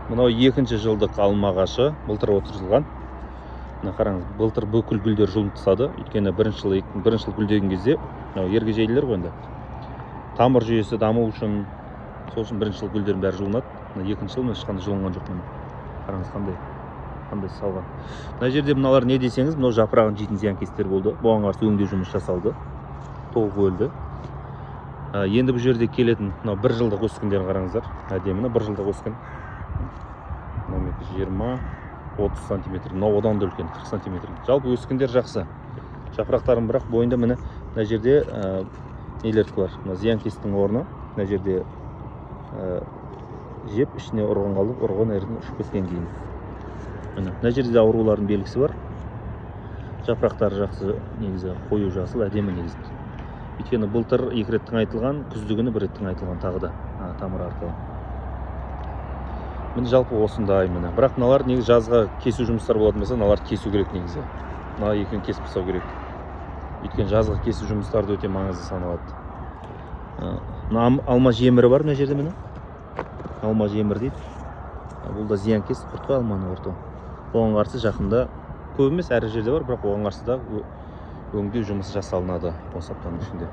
Мынау екінші жылдық алма ағашы, былтыр отырғызылған. Мына қараңыз, былтыр бүкіл гүлдер жұлынып тастады. Өйткені бірінші жыл гүлдеген кезде мынау ергежейлілер ғой енді. Тамыр жүйесі даму үшін, сол үшін бірінші жыл гүлдердің бәрі жұлынады. Мына екінші жыл ешқандай жұлынған жоқ. Қараңыз қандай салған. Мына жерде мыналар не десеңіз, мынау жапырағын жейтін зиянкестер болды. Бұған қарсы өңдеу жұмыс жасалды. Толық өлді. Енді бұл жерде келетін мынау бір жылдық өскіндерін қараңыздар. Әдемі, бір жылдық өскін. 20-30 сантиметр. Мынау одан да үлкен, 40 сантиметр. Жалпы өскіндер жақсы. Жапырақтарын бірақ бойында мына жерде нелер бар. Мына зиянкестің орны. Мына жерде жеп ішіне ұрған қалды, ұрған әрдің ұшып кеткен кейін. Мына жерде аурулардың белгісі бар. Жапырақтары жақсы, негізі қою жасыл, әдемі негізі. Өйткені былтыр 2 рет тыңайтылған, күздігіні 1 рет тыңайтылған тағы да тамыр арқылы. Міне жалпы осындай міне. Бірақ мыналар негізі жазға кесу жұмыстар болатын болса, мыналар кесу керек негізі. Мына екеуін кесіп тастау керек. Өйткені жазға кесу жұмыстары өте маңызды саналады. Мына алма жемірі бар мына жерде міне. Алма жемір дейді. Бұл да зиянкес құртқа алманы орту. Оған қарсы жақында көп емес әр жерде бар, бірақ оған қарсы да өңдеу жұмысы жасалынады осы аптаның ішінде.